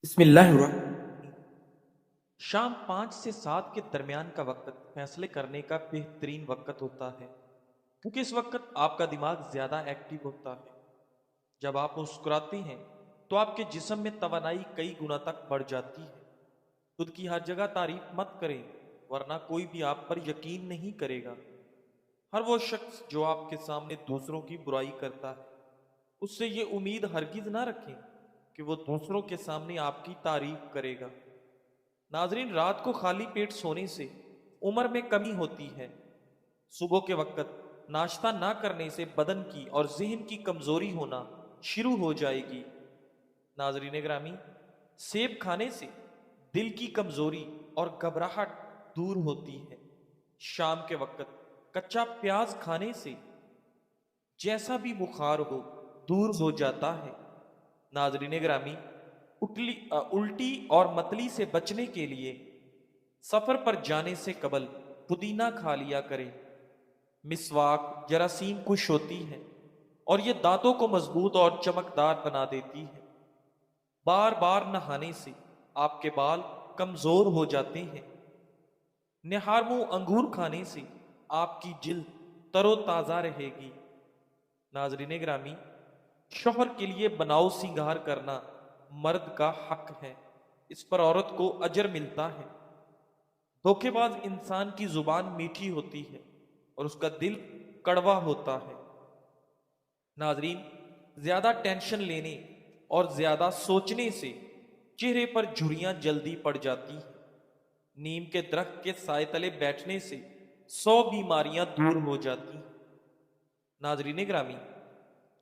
बिस्मिल्लाहिर्रहमानिर्रहीम। शाम 5 से 7 के दरमियान का वक्त फैसले करने का बेहतरीन वक्त होता है, क्योंकि इस वक्त आपका दिमाग ज़्यादा एक्टिव होता है। जब आप मुस्कुराते हैं तो आपके जिस्म में तवानाई कई गुना तक बढ़ जाती है। खुद की हर जगह तारीफ मत करें, वरना कोई भी आप पर यकीन नहीं करेगा। हर वो शख्स जो आपके सामने दूसरों की बुराई करता है, उससे ये उम्मीद हरगिज ना रखें कि वो दूसरों के सामने आपकी तारीफ करेगा। नाजरीन, रात को खाली पेट सोने से उम्र में कमी होती है। सुबह के वक्त नाश्ता ना करने से बदन की और जहन की कमजोरी होना शुरू हो जाएगी। नाजरीन ग्रामी, सेब खाने से दिल की कमजोरी और घबराहट दूर होती है। शाम के वक्त कच्चा प्याज खाने से जैसा भी बुखार हो दूर हो जाता है। नाजरीन ग्रामी, उल्टी और मतली से बचने के लिए सफर पर जाने से कबल पुदीना खा लिया करें। मिसवाक जरासीम कुश होती है और ये दांतों को मजबूत और चमकदार बना देती है। बार बार नहाने से आपके बाल कमजोर हो जाते हैं। निहारमू अंगूर खाने से आपकी जिल्द तरोताजा रहेगी। नाजरीन ग्रामी, शोहर के लिए बनाओ सिंगार करना मर्द का हक है। इस पर औरत को अजर मिलता है। धोखेबाज इंसान की जुबान मीठी होती है और उसका दिल कड़वा होता है। नाजरीन, ज्यादा टेंशन लेने और ज्यादा सोचने से चेहरे पर झुर्रियां जल्दी पड़ जाती हैं। नीम के दरख्त के साए तले बैठने से 100 बीमारियां दूर हो जाती हैं। नाजरीन ग्रामी,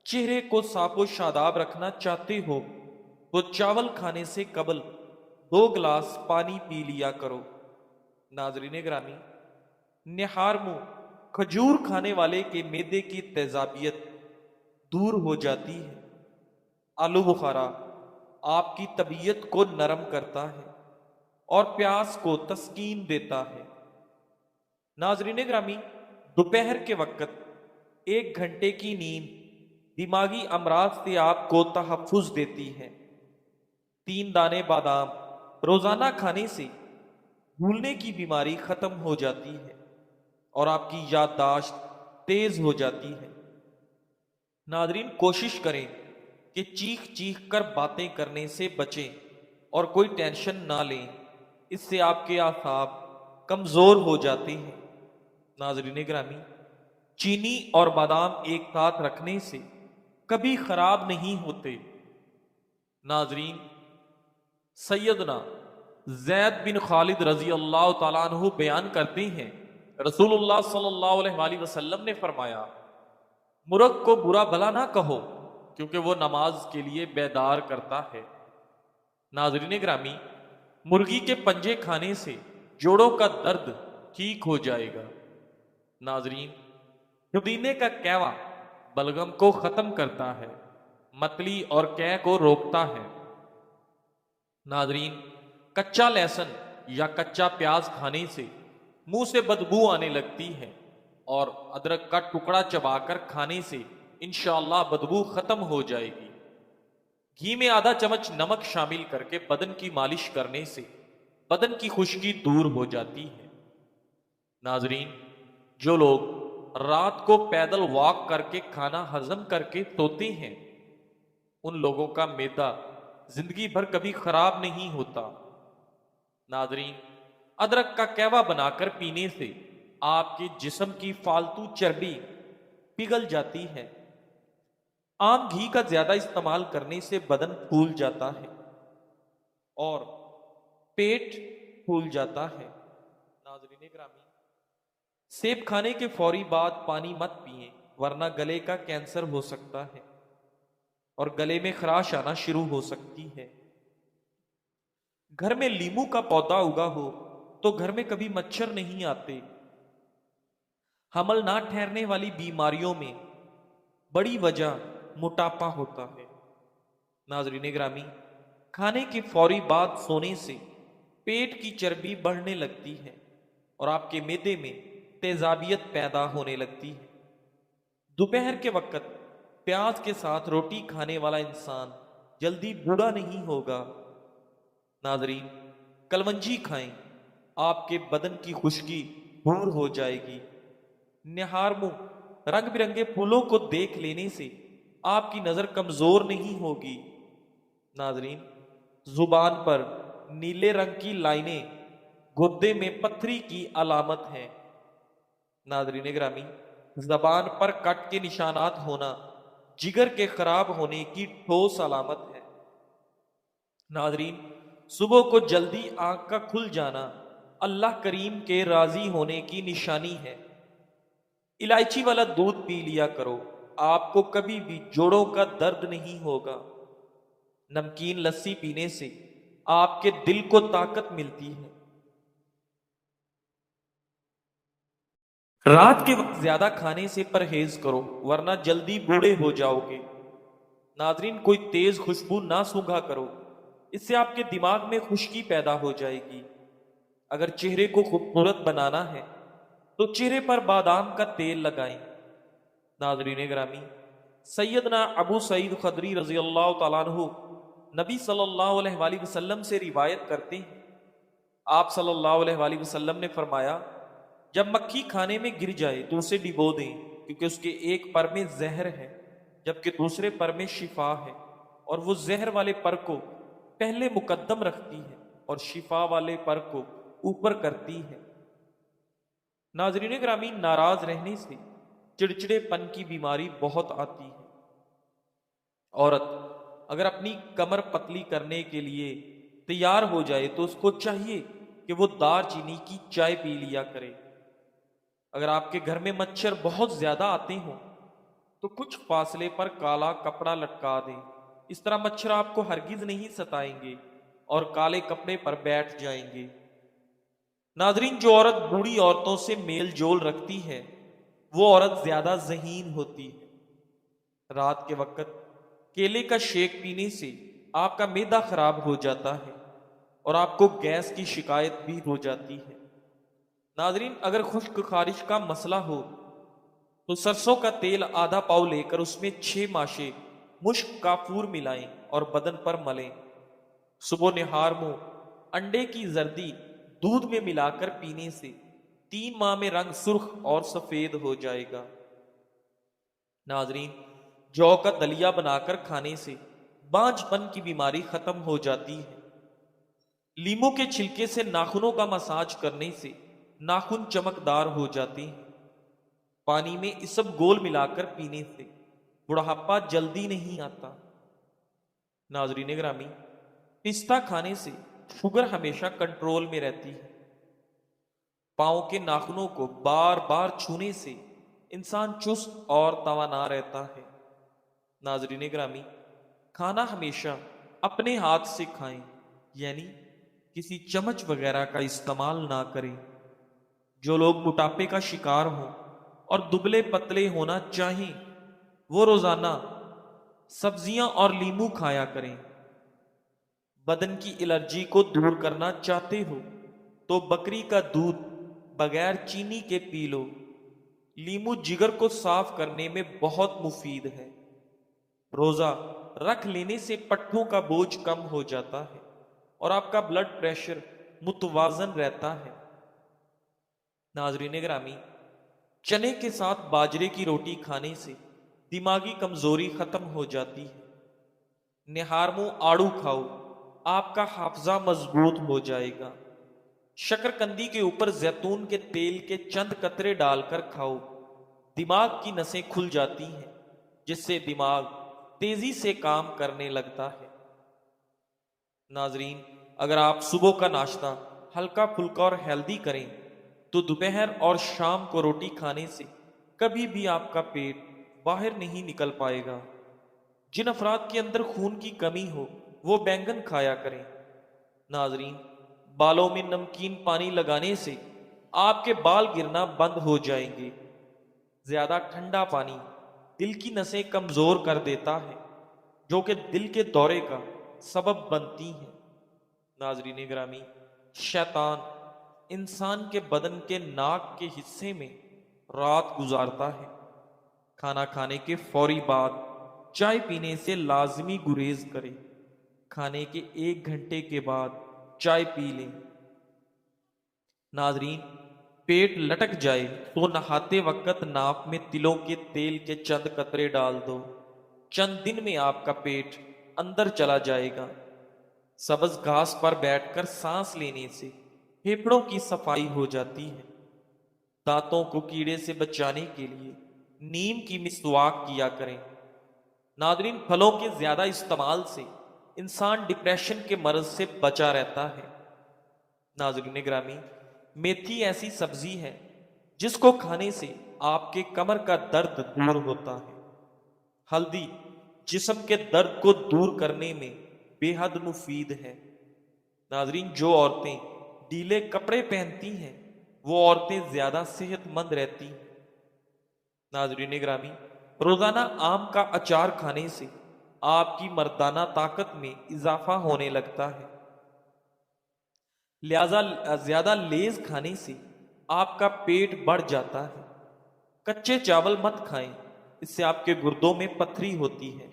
चेहरे को साफो शादाब रखना चाहते हो तो चावल खाने से कबल 2 गिलास पानी पी लिया करो। नाजरीन ग्रामी, निहार मुंह खजूर खाने वाले के मैदे की तेजाबियत दूर हो जाती है। आलू बुखारा आपकी तबीयत को नरम करता है और प्यास को तस्कीन देता है। नाजरीन ग्रामी, दोपहर के वक्त 1 घंटे की नींद दिमागी अमराज से आपको तहफ्फुज देती है। 3 दाने बादाम रोजाना खाने से भूलने की बीमारी खत्म हो जाती है और आपकी याददाश्त तेज हो जाती है। नादरीन, कोशिश करें कि चीख चीख कर बातें करने से बचें और कोई टेंशन ना लें। इससे आपके आसाब कमजोर हो जाते हैं। नाजरीन ग्रामी, चीनी और बादाम एक साथ रखने से कभी खराब नहीं होते। नाजरीन, सैयदना जैद बिन खालिद रजी अल्लाह तआला अन्हु बयान करते हैं, रसूलुल्लाह सल्लल्लाहु अलैहि वसल्लम ने फरमाया, मुर्ग को बुरा भला ना कहो, क्योंकि वो नमाज के लिए बेदार करता है। नाजरीन ग्रामी, मुर्गी के पंजे खाने से जोड़ों का दर्द ठीक हो जाएगा। नाजरीन, पुदीने का कैवा बलगम को खत्म करता है, मतली और कै को रोकता है। नाजरीन, कच्चा लहसुन या कच्चा प्याज खाने से मुंह से बदबू आने लगती है और अदरक का टुकड़ा चबाकर खाने से इंशाअल्लाह बदबू खत्म हो जाएगी। घी में आधा चम्मच नमक शामिल करके बदन की मालिश करने से बदन की खुश्की दूर हो जाती है। नाजरीन, जो लोग रात को पैदल वॉक करके खाना हजम करके सोते हैं, उन लोगों का मैदा जिंदगी भर कभी खराब नहीं होता। नाजरीन, अदरक का कहवा बनाकर पीने से आपके जिस्म की फालतू चर्बी पिघल जाती है। आम घी का ज्यादा इस्तेमाल करने से बदन फूल जाता है और पेट फूल जाता है। नाजरीन ग्रामी, सेब खाने के फौरी बाद पानी मत पिएं, वरना गले का कैंसर हो सकता है और गले में खराश आना शुरू हो सकती है। घर में लीमू का पौधा उगा हो तो घर में कभी मच्छर नहीं आते। हमल ना ठहरने वाली बीमारियों में बड़ी वजह मोटापा होता है। नाजरीन ग्रामी, खाने के फौरी बाद सोने से पेट की चर्बी बढ़ने लगती है और आपके मैदे में तेजाबियत पैदा होने लगती है। दोपहर के वक्त प्याज के साथ रोटी खाने वाला इंसान जल्दी बूढ़ा नहीं होगा। नाजरीन, कलवंजी खाएं, आपके बदन की खुश्की दूर हो जाएगी। निहार मुंह रंग बिरंगे फूलों को देख लेने से आपकी नजर कमजोर नहीं होगी। नाजरीन, जुबान पर नीले रंग की लाइनें गुर्दे में पत्थरी की अलामत है। नाजरीन ग्रामी, जबान पर कट के निशानात होना जिगर के खराब होने की ठोस अलामत है। नाजरीन, सुबह को जल्दी आंख का खुल जाना अल्लाह करीम के राजी होने की निशानी है। इलायची वाला दूध पी लिया करो, आपको कभी भी जोड़ों का दर्द नहीं होगा। नमकीन लस्सी पीने से आपके दिल को ताकत मिलती है। रात के वक्त ज्यादा खाने से परहेज करो, वरना जल्दी बूढ़े हो जाओगे। नाजरीन, कोई तेज खुशबू ना सूंघा करो, इससे आपके दिमाग में खुश्की पैदा हो जाएगी। अगर चेहरे को खूबसूरत बनाना है तो चेहरे पर बादाम का तेल लगाएं। नाजरीन ग्रामी, सैयदना अबू सईद खदरी रजी अल्लाह तआला अन्हु नबी सल्लल्लाहु अलैहि वसल्लम से रिवायत करते हैं, आप सल्लल्लाहु अलैहि वसल्लम ने फरमाया, जब मक्खी खाने में गिर जाए तो उसे डिबो दें, क्योंकि उसके एक पर में जहर है जबकि दूसरे पर में शिफा है, और वो जहर वाले पर को पहले मुकद्दम रखती है और शिफा वाले पर को ऊपर करती है। नाजरीन ग्रामीण, नाराज रहने से चिड़चिड़ेपन की बीमारी बहुत आती है। औरत अगर अपनी कमर पतली करने के लिए तैयार हो जाए तो उसको चाहिए कि वो दालचीनी की चाय पी लिया करे। अगर आपके घर में मच्छर बहुत ज्यादा आते हों तो कुछ फासले पर काला कपड़ा लटका दें। इस तरह मच्छर आपको हरगिज नहीं सताएंगे और काले कपड़े पर बैठ जाएंगे। नाजरीन, जो औरत बूढ़ी औरतों से मेल जोल रखती है वो औरत ज्यादा ज़हीन होती है। रात के वक्त केले का शेक पीने से आपका मैदा खराब हो जाता है और आपको गैस की शिकायत भी हो जाती है। नाजरीन, अगर खुश्क खारिश का मसला हो तो सरसों का तेल आधा पाव लेकर उसमें 6 माशे मुश्क काफूर मिलाएं और बदन पर मलें। सुबह निहार मुंह अंडे की जर्दी दूध में मिलाकर पीने से 3 माह में रंग सुर्ख और सफेद हो जाएगा। नाजरीन, जौ का दलिया बनाकर खाने से बांझपन की बीमारी खत्म हो जाती है। लीमू के छिलके से नाखूनों का मसाज करने से नाखून चमकदार हो जाते हैं। पानी में इसबगोल मिलाकर पीने से बुढ़ापा जल्दी नहीं आता। नाजरीन ग्रामी, पिस्ता खाने से शुगर हमेशा कंट्रोल में रहती है। पांव के नाखूनों को बार बार छूने से इंसान चुस्त और तवाना रहता है। नाजरीन ग्रामी, खाना हमेशा अपने हाथ से खाएं, यानी किसी चम्मच वगैरह का इस्तेमाल ना करें। जो लोग मोटापे का शिकार हों और दुबले पतले होना चाहें वो रोजाना सब्जियां और नींबू खाया करें। बदन की एलर्जी को दूर करना चाहते हो तो बकरी का दूध बगैर चीनी के पी लो। नींबू जिगर को साफ करने में बहुत मुफीद है। रोजा रख लेने से पट्टों का बोझ कम हो जाता है और आपका ब्लड प्रेशर मुतवाजन रहता है। नाजरीन ग्रामी, चने के साथ बाजरे की रोटी खाने से दिमागी कमजोरी खत्म हो जाती है। निहारमो आड़ू खाओ, आपका हाफजा मजबूत हो जाएगा। शकरकंदी के ऊपर जैतून के तेल के चंद कतरे डालकर खाओ, दिमाग की नसें खुल जाती हैं जिससे दिमाग तेजी से काम करने लगता है। नाजरीन, अगर आप सुबह का नाश्ता हल्का फुल्का और हेल्दी करें तो दोपहर और शाम को रोटी खाने से कभी भी आपका पेट बाहर नहीं निकल पाएगा। जिन अफराद के अंदर खून की कमी हो वो बैंगन खाया करें। नाजरीन, बालों में नमकीन पानी लगाने से आपके बाल गिरना बंद हो जाएंगे। ज्यादा ठंडा पानी दिल की नसें कमजोर कर देता है जो कि दिल के दौरे का सबब बनती हैं। नाजरीन ग्रामी, शैतान इंसान के बदन के नाक के हिस्से में रात गुजारता है। खाना खाने के फौरी बाद चाय पीने से लाजमी गुरेज करें। खाने के 1 घंटे के बाद चाय पी लें। नाजरीन, पेट लटक जाए तो नहाते वक्त नाक में तिलों के तेल के चंद कतरे डाल दो। चंद दिन में आपका पेट अंदर चला जाएगा। सब्ज घास पर बैठकर सांस लेने से फेफड़ों की सफाई हो जाती है। दांतों को कीड़े से बचाने के लिए नीम की मिसवाक किया करें। नादरीन, फलों के ज्यादा इस्तेमाल से इंसान डिप्रेशन के मर्ज से बचा रहता है। नाजरीन ग्रामी, मेथी ऐसी सब्जी है जिसको खाने से आपके कमर का दर्द दूर होता है। हल्दी जिस्म के दर्द को दूर करने में बेहद मुफीद है। नाजरीन, जो औरतें ढीले कपड़े पहनती हैं वो औरतें ज्यादा सेहतमंद रहती हैं। नाजरीन ग्रामी, रोजाना आम का अचार खाने से आपकी मर्दाना ताकत में इजाफा होने लगता है। लिहाजा ज्यादा लेज खाने से आपका पेट बढ़ जाता है। कच्चे चावल मत खाएं, इससे आपके गुर्दों में पथरी होती है।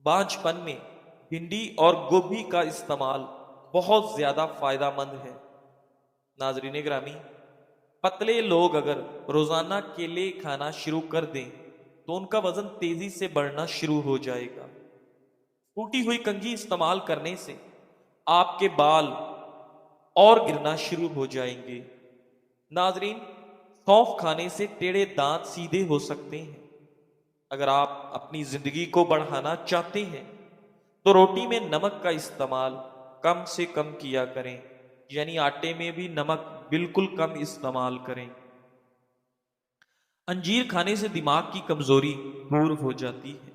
बांझपन में भिंडी और गोभी का इस्तेमाल बहुत ज्यादा फायदेमंद है। नाजरीन ग्रामी, पतले लोग अगर रोजाना केले खाना शुरू कर दें तो उनका वजन तेजी से बढ़ना शुरू हो जाएगा। टूटी हुई कंघी इस्तेमाल करने से आपके बाल और गिरना शुरू हो जाएंगे। नाजरीन, सौंफ खाने से टेढ़े दांत सीधे हो सकते हैं। अगर आप अपनी जिंदगी को बढ़ाना चाहते हैं तो रोटी में नमक का इस्तेमाल कम से कम किया करें, यानी आटे में भी नमक बिल्कुल कम इस्तेमाल करें। अंजीर खाने से दिमाग की कमजोरी दूर हो जाती है।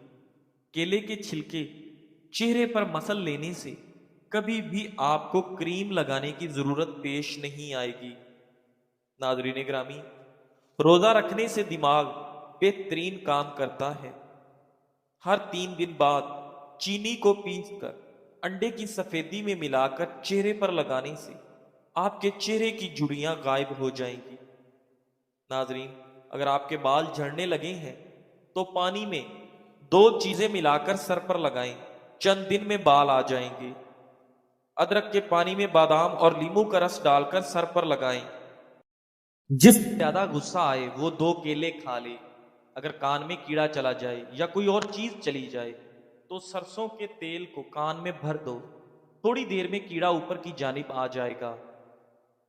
केले के छिलके चेहरे पर मसल लेने से कभी भी आपको क्रीम लगाने की जरूरत पेश नहीं आएगी। नाजरीन ग्रामी, रोजा रखने से दिमाग बेहतरीन काम करता है। हर 3 दिन बाद चीनी को पीसकर अंडे की सफेदी में मिलाकर चेहरे पर लगाने से आपके चेहरे की झुर्रियां गायब हो जाएंगी। नाजरीन, अगर आपके बाल झड़ने लगे हैं तो पानी में 2 चीजें मिलाकर सर पर लगाएं, चंद दिन में बाल आ जाएंगे। अदरक के पानी में बादाम और नींबू का रस डालकर सर पर लगाएं। जिस ज्यादा गुस्सा आए वो 2 केले खा ले। अगर कान में कीड़ा चला जाए या कोई और चीज चली जाए तो सरसों के तेल को कान में भर दो, थोड़ी देर में कीड़ा ऊपर की जानिब आ जाएगा।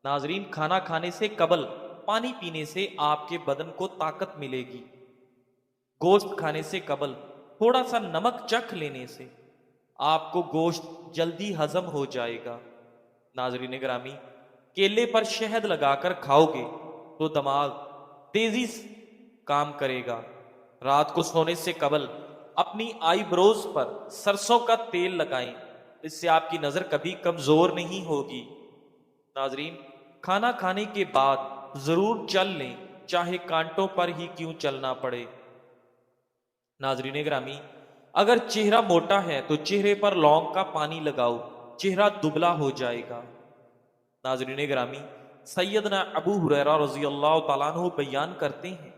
नाजरीन, खाना खाने से कबल पानी पीने से आपके बदन को ताकत मिलेगी। गोश्त खाने से कबल थोड़ा सा नमक चख लेने से आपको गोश्त जल्दी हजम हो जाएगा। नाजरीन ग्रामी, केले पर शहद लगाकर खाओगे तो दिमाग तेजी से काम करेगा। रात को सोने से कबल अपनी आईब्रोज पर सरसों का तेल लगाएं, इससे आपकी नजर कभी कमजोर नहीं होगी। नाजरीन, खाना खाने के बाद जरूर चल लें, चाहे कांटों पर ही क्यों चलना पड़े। नाजरीन ग्रामी, अगर चेहरा मोटा है तो चेहरे पर लौंग का पानी लगाओ, चेहरा दुबला हो जाएगा। नाजरीन ग्रामी, सैयदना अबू हुरैरा रजी अल्लाह तआला अन्हु बयान करते हैं,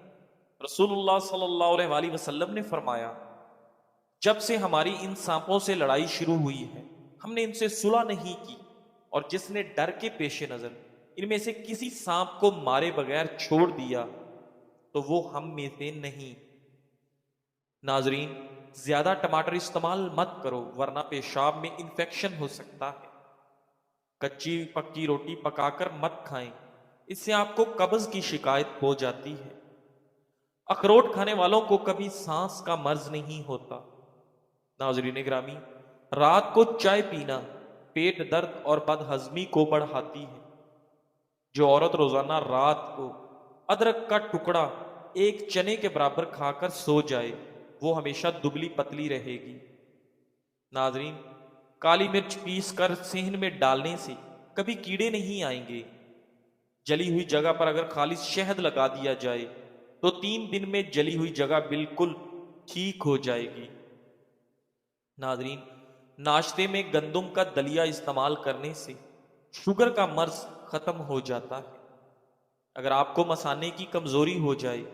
रसूलुल्लाह सल्लल्लाहु अलैहि वसल्लम ने फरमाया, जब से हमारी इन सांपों से लड़ाई शुरू हुई है हमने इनसे सुलह नहीं की, और जिसने डर के पेश नजर इनमें से किसी सांप को मारे बगैर छोड़ दिया तो वो हम में से नहीं। नाजरीन, ज्यादा टमाटर इस्तेमाल मत करो वरना पेशाब में इंफेक्शन हो सकता है। कच्ची पक्की रोटी पकाकर मत खाएं, इससे आपको कब्ज की शिकायत हो जाती है। अखरोट खाने वालों को कभी सांस का मर्ज नहीं होता। नाजरीन ग्रामी, रात को चाय पीना पेट दर्द और बदहजमी को बढ़ाती है। जो औरत रोजाना रात को अदरक का टुकड़ा एक चने के बराबर खाकर सो जाए वो हमेशा दुबली पतली रहेगी। नाजरीन, काली मिर्च पीस कर सेहन में डालने से कभी कीड़े नहीं आएंगे। जली हुई जगह पर अगर खालिश शहद लगा दिया जाए तो 3 दिन में जली हुई जगह बिल्कुल ठीक हो जाएगी। नाजरीन, नाश्ते में गंदुम का दलिया इस्तेमाल करने से शुगर का मर्ज खत्म हो जाता है। अगर आपको मसाने की कमजोरी हो जाए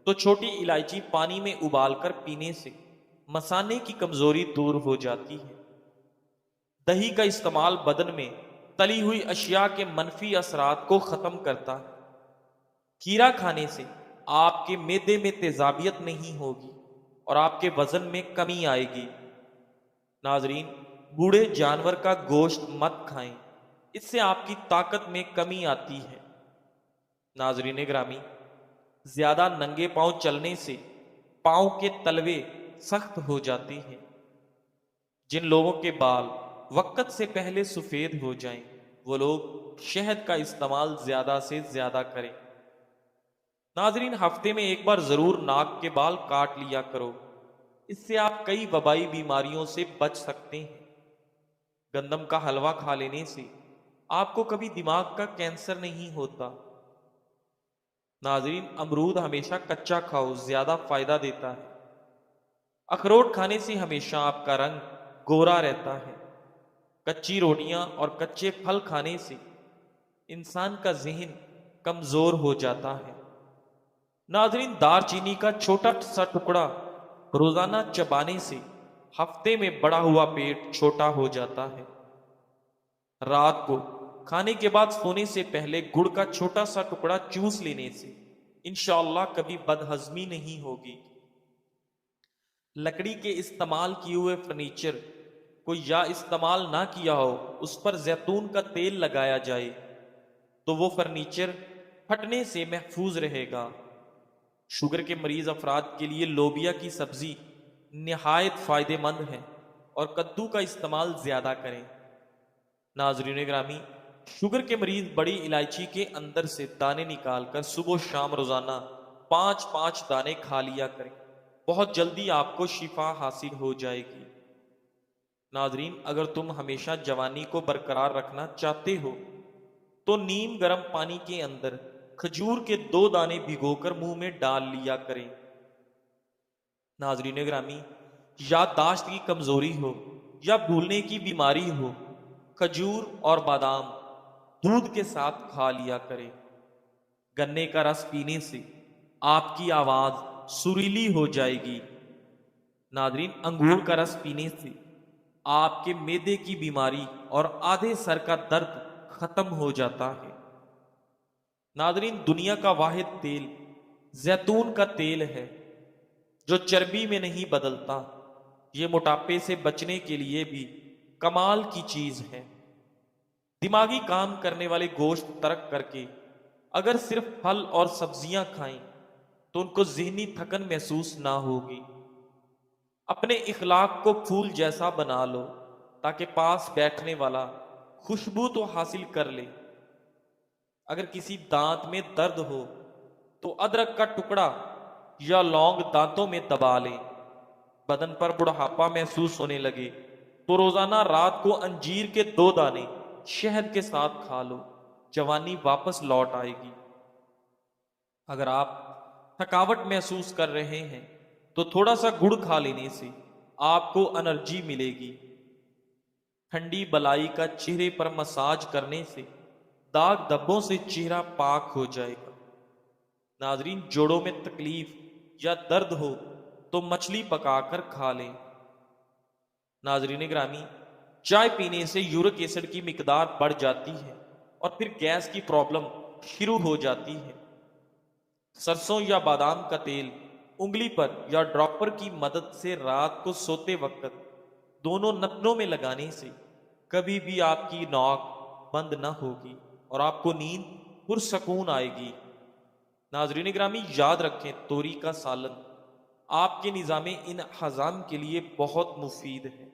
तो छोटी इलायची पानी में उबालकर पीने से मसाने की कमजोरी दूर हो जाती है। दही का इस्तेमाल बदन में तली हुई अशिया के मनफी असरात को खत्म करता है। खीरा खाने से आपके मैदे में तेजाबियत नहीं होगी और आपके वजन में कमी आएगी। नाजरीन, बूढ़े जानवर का गोश्त मत खाएं, इससे आपकी ताकत में कमी आती है। नाजरीन ग्रामी, ज्यादा नंगे पांव चलने से पांव के तलवे सख्त हो जाते हैं। जिन लोगों के बाल वक्त से पहले सफेद हो जाएं, वो लोग शहद का इस्तेमाल ज्यादा से ज्यादा करें। नाजरीन, हफ्ते में एक बार जरूर नाक के बाल काट लिया करो, इससे आप कई वबाई बीमारियों से बच सकते हैं। गंदम का हलवा खा लेने से आपको कभी दिमाग का कैंसर नहीं होता। नाजरीन, अमरूद हमेशा कच्चा खाओ, ज्यादा फायदा देता है। अखरोट खाने से हमेशा आपका रंग गोरा रहता है। कच्ची रोटियां और कच्चे फल खाने से इंसान का जहन कमजोर हो जाता है। नाजरीन, दालचीनी का छोटा सा टुकड़ा रोजाना चबाने से हफ्ते में बड़ा हुआ पेट छोटा हो जाता है। रात को खाने के बाद सोने से पहले गुड़ का छोटा सा टुकड़ा चूस लेने से इंशाअल्लाह कभी बदहजमी नहीं होगी। लकड़ी के इस्तेमाल किए हुए फर्नीचर को या इस्तेमाल ना किया हो, उस पर जैतून का तेल लगाया जाए तो वो फर्नीचर फटने से महफूज रहेगा। शुगर के मरीज अफराद के लिए लोबिया की सब्जी निहायत फायदेमंद है और कद्दू का इस्तेमाल ज्यादा करें। नाजरीन ग्रामी, शुगर के मरीज बड़ी इलायची के अंदर से दाने निकालकर सुबह शाम रोजाना 5-5 दाने खा लिया करें। बहुत जल्दी आपको शिफा हासिल हो जाएगी। नाजरीन, अगर तुम हमेशा जवानी को बरकरार रखना चाहते हो तो नीम गर्म पानी के अंदर खजूर के 2 दाने भिगोकर मुंह में डाल लिया करें। नाजरीन ग्रामी, याददाश्त की कमजोरी हो या भूलने की बीमारी हो, खजूर और बादाम दूध के साथ खा लिया करें। गन्ने का रस पीने से आपकी आवाज सुरीली हो जाएगी। नाजरीन, अंगूर का रस पीने से आपके मैदे की बीमारी और आधे सर का दर्द खत्म हो जाता है। नाजरीन, दुनिया का वाहिद तेल जैतून का तेल है जो चर्बी में नहीं बदलता। ये मोटापे से बचने के लिए भी कमाल की चीज है। दिमागी काम करने वाले गोश्त तर्क करके अगर सिर्फ फल और सब्जियां खाएं तो उनको जहनी थकन महसूस ना होगी। अपने इखलाक को फूल जैसा बना लो ताकि पास बैठने वाला खुशबू तो हासिल कर ले। अगर किसी दांत में दर्द हो तो अदरक का टुकड़ा या लौंग दांतों में दबा लें। बदन पर बुढ़ापा महसूस होने लगे तो रोजाना रात को अंजीर के 2 दाने शहद के साथ खा लो, जवानी वापस लौट आएगी। अगर आप थकावट महसूस कर रहे हैं तो थोड़ा सा गुड़ खा लेने से आपको एनर्जी मिलेगी। ठंडी बलाई का चेहरे पर मसाज करने से दाग धब्बों से चेहरा पाक हो जाएगा। नाजरीन, जोड़ों में तकलीफ या दर्द हो तो मछली पकाकर खा लें। नाजरीन ग्रामी, चाय पीने से यूरिक एसिड की मिकदार बढ़ जाती है और फिर गैस की प्रॉब्लम शुरू हो जाती है। सरसों या बादाम का तेल उंगली पर या ड्रॉपर की मदद से रात को सोते वक्त दोनों नथनों में लगाने से कभी भी आपकी नाक बंद न होगी और आपको नींद पुरसकून आएगी। नाजरीन ग्रामी, याद रखें, तोरी का सालन आपके निज़ामे इन हजाम के लिए बहुत मुफीद है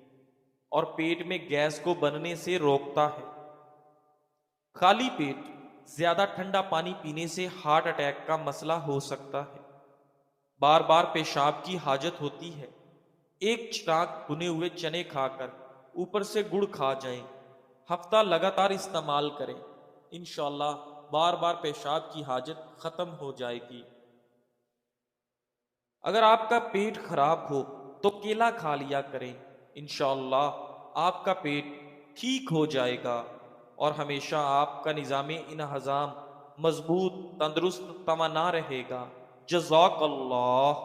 और पेट में गैस को बनने से रोकता है। खाली पेट ज्यादा ठंडा पानी पीने से हार्ट अटैक का मसला हो सकता है। बार बार पेशाब की हाजत होती है। एक चिराग भुने हुए चने खाकर ऊपर से गुड़ खा जाएं। हफ्ता लगातार इस्तेमाल करें, इंशाल्लाह बार बार पेशाब की हाजत खत्म हो जाएगी। अगर आपका पेट खराब हो तो केला खा लिया करें, इंशाल्लाह आपका पेट ठीक हो जाएगा और हमेशा आपका निज़ामे इन हजाम मजबूत, तंदुरुस्त, तवाना रहेगा। जज़ाकल्लाह।